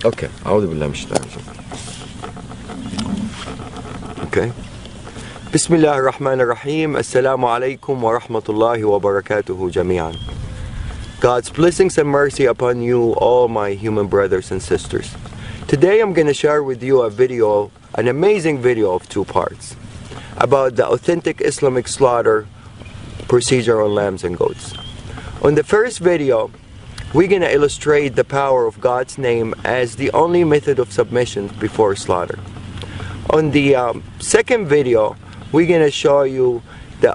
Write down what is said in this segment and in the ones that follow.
Okay, أعوذ بالله من الشيطان الرجيم. Okay. بسم الله الرحمن الرحيم. السلام عليكم ورحمة الله وبركاته جميعا. God's blessings and mercy upon you, all my human brothers and sisters. Today I'm going to share with you a video, an amazing video of 2 parts, about the authentic Islamic slaughter procedure on lambs and goats. On the first video, we're going to illustrate the power of God's name as the only method of submission before slaughter. On the second video, we're going to show you the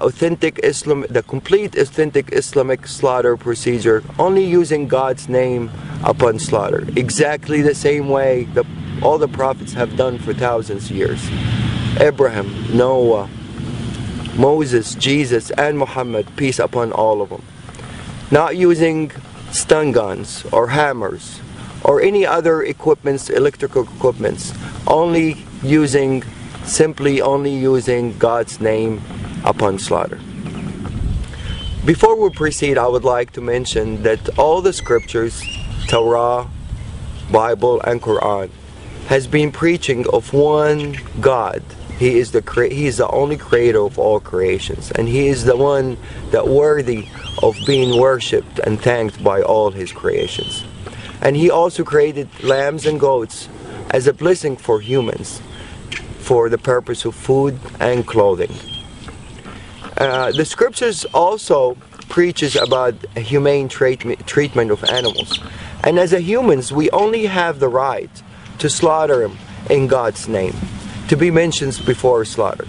complete authentic Islamic slaughter procedure, only using God's name upon slaughter, exactly the same way that all the prophets have done for thousands of years. Abraham, Noah, Moses, Jesus, and Muhammad, peace upon all of them. Not using stun guns or hammers or any other equipments, electrical equipments, simply only using God's name upon slaughter. Before we proceed, I would like to mention that all the scriptures, Torah, Bible, and Quran, has been preaching of one God. He is the only creator of all creations, and He is the one that worthy of being worshipped and thanked by all His creations. And He also created lambs and goats as a blessing for humans, for the purpose of food and clothing. The scriptures also preaches about a humane treatment of animals, and as humans we only have the right to slaughter them in God's name, to be mentioned before slaughter.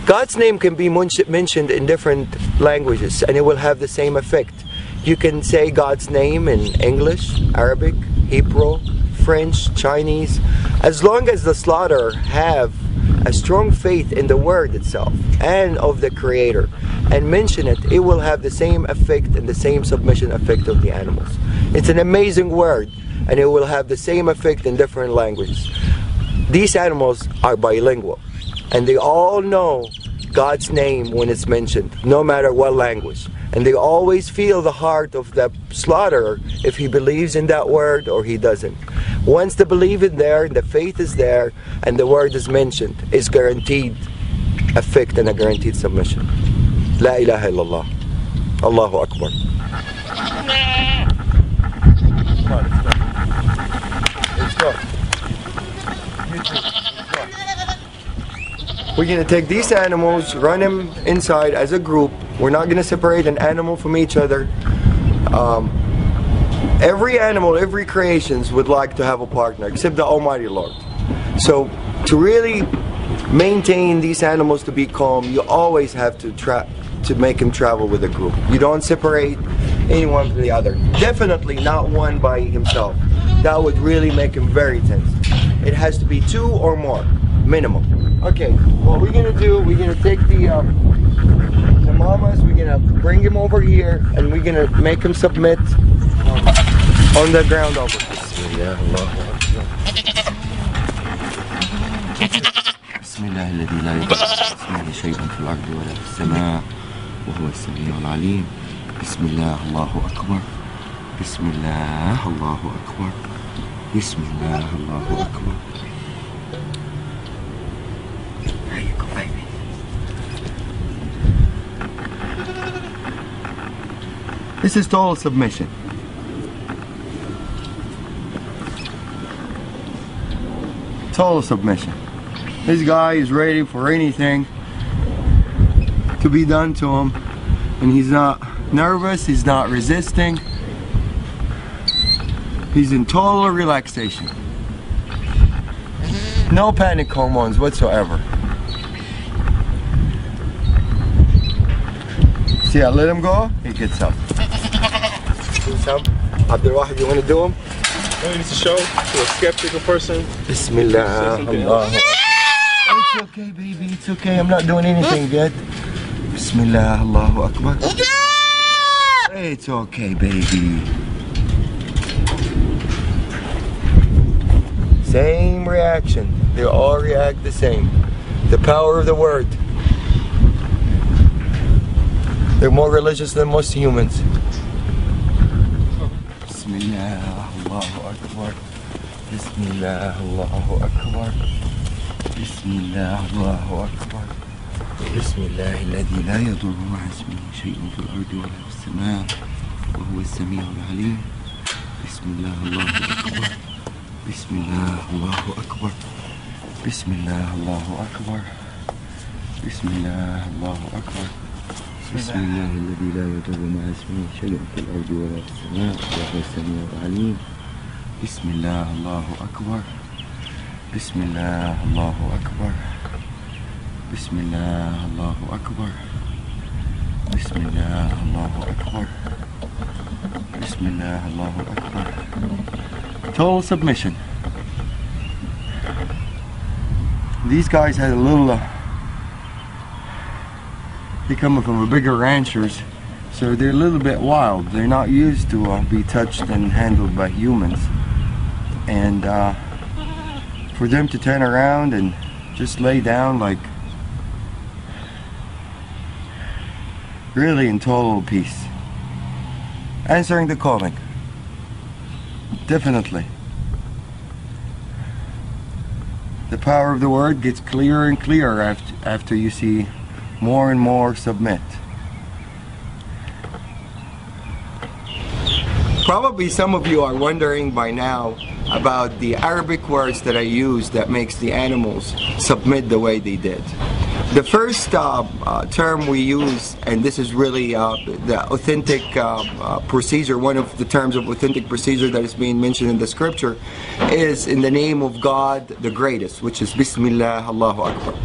God's name can be mentioned in different languages and it will have the same effect. You can say God's name in English, Arabic, Hebrew, French, Chinese. As long as the slaughterer have a strong faith in the word itself and of the Creator and mention it, it will have the same effect and the same submission effect of the animals. It's an amazing word and it will have the same effect in different languages. These animals are bilingual and they all know God's name when it's mentioned, no matter what language. And they always feel the heart of the slaughterer if he believes in that word or he doesn't. Once the belief is there, the faith is there, and the word is mentioned, it's guaranteed effect and a guaranteed submission. La ilaha illallah. Allahu Akbar. Let's go. We're going to take these animals, run them inside as a group. We're not going to separate an animal from each other. Every animal, every creation would like to have a partner, except the Almighty Lord. So to really maintain these animals to be calm, you always have to make them travel with a group. You don't separate anyone from the other. Definitely not one by himself. That would really make him very tense. It has to be 2 or more, minimum. Okay, what we're gonna do, we're gonna take the mamas, we're gonna bring him over here, and we're gonna make him submit on the ground over here. بسم الله الذي لا يضر اسمه شيء في الأرض ولا في السماء وهو السميع العليم. بسم الله الله أكبر. بسم الله الله أكبر. بسم الله الله أكبر. This is total submission. Total submission. This guy is ready for anything to be done to him, and he's not nervous, he's not resisting. He's in total relaxation. No panic hormones whatsoever. See, I let him go, he gets up. Abdulwahid, you want to do them? It's a show to a skeptical person. Bismillah. Allah. It's okay, baby. It's okay. I'm not doing anything yet. Bismillah. Allahu Akbar. It's okay, baby. Same reaction. They all react the same. The power of the word. They're more religious than most humans. Bismillah. Allahu Akbar. بسم الله الله أكبر بسم الله الله أكبر بسم الله الذي لا يضر مع اسمه شيء في الأرض ولا في السماء وهو السميع العليم بسم الله الله أكبر بسم الله الله أكبر بسم الله الله أكبر بسم الله الله أكبر بسم الله الذي لا يضر مع اسمه شيء في الأرض ولا في السماء وهو السميع العليم بسم الله الله أكبر بسم الله الله أكبر بسم الله الله أكبر بسم الله الله أكبر بسم الله الله أكبر. Total submission. These guys had a little they're coming from a bigger ranchers, so they're a little bit wild. They're not used to be touched and handled by humans, and for them to turn around and just lay down like really in total peace, answering the calling, definitely. The power of the word gets clearer and clearer after you see more and more submit. Probably some of you are wondering by now about the Arabic words that I use that makes the animals submit the way they did. The first term we use, and this is really the authentic procedure, one of the terms of authentic procedure that is being mentioned in the scripture, is in the name of God the greatest, which is Bismillah, Allahu Akbar.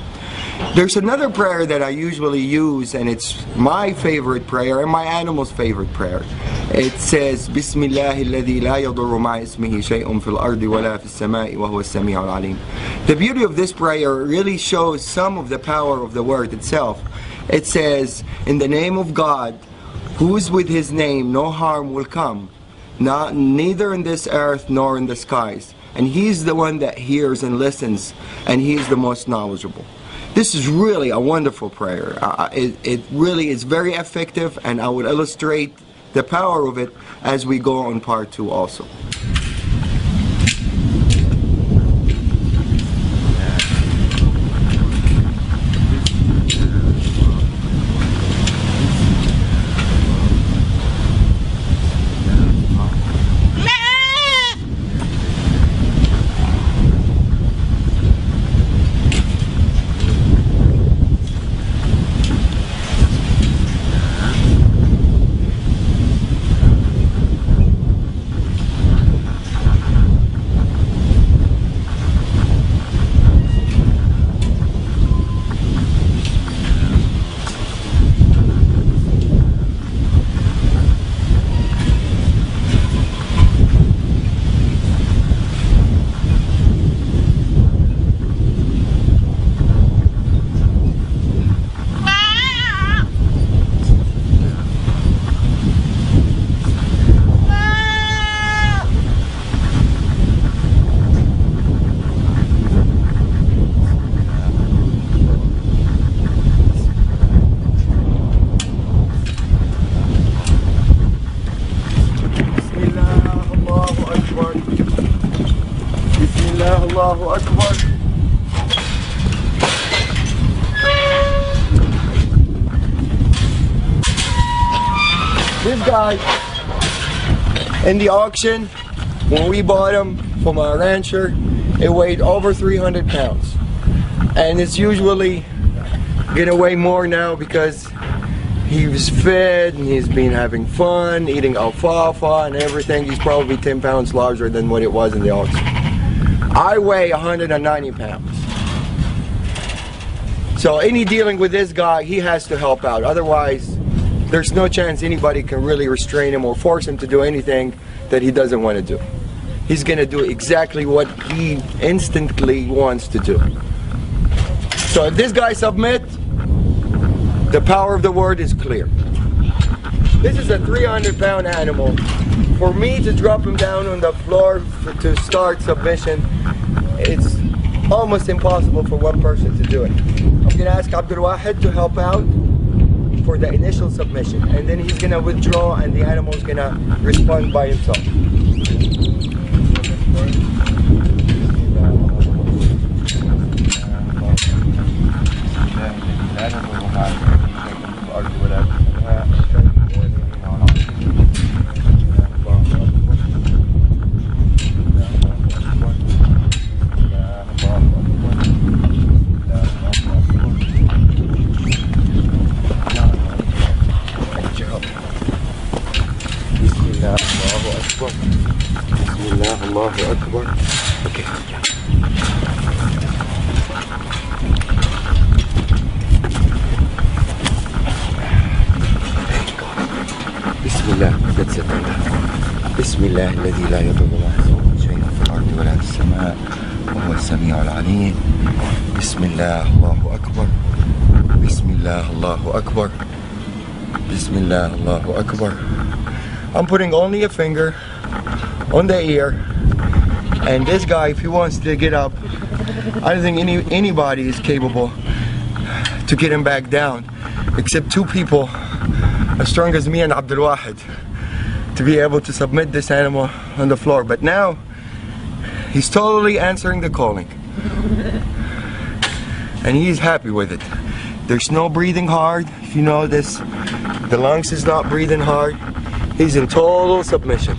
There's another prayer that I usually use, and it's my favorite prayer and my animal's favorite prayer. It says, Bismillahi alladhi la yadurru ma'a ismihi shay'un fil ardi wa la fis sama'i wa huwa as-sami'ul 'alim. The beauty of this prayer really shows some of the power of the word itself. It says, in the name of God, who's with his name no harm will come, neither in this earth nor in the skies. And he's the one that hears and listens, and he's the most knowledgeable. This is really a wonderful prayer. It really is very effective, and I would illustrate the power of it as we go on part 2 also. Allahu Akbar. This guy, in the auction, when we bought him from our rancher, it weighed over 300 pounds. And it's usually gonna weigh more now because he was fed and he's been having fun, eating alfalfa and everything. He's probably 10 pounds larger than what it was in the auction. I weigh 190 pounds. So any dealing with this guy, he has to help out. Otherwise, there's no chance anybody can really restrain him or force him to do anything that he doesn't want to do. He's going to do exactly what he instantly wants to do. So if this guy submits, the power of the word is clear. This is a 300-pound animal. For me to drop him down on the floor to start submission, it's almost impossible for one person to do it. I'm going to ask Abdul to help out for the initial submission, and then he's going to withdraw and the animal is going to respond by himself. اکبر. Okay. بسم الله. That's it. بسم الله الذي لا يضر مع اسمه شيء في الارض ولا في السماء وهو السميع العليم. بسم الله الله اكبر. بسم الله الله اكبر. بسم الله الله اكبر. I'm putting only a finger on the ear, and this guy, if he wants to get up, I don't think anybody is capable to get him back down except two people as strong as me and Abdul Wahid to be able to submit this animal on the floor. But now he's totally answering the calling and he's happy with it. There's no breathing hard. If you know this, the lungs is not breathing hard. He's in total submission.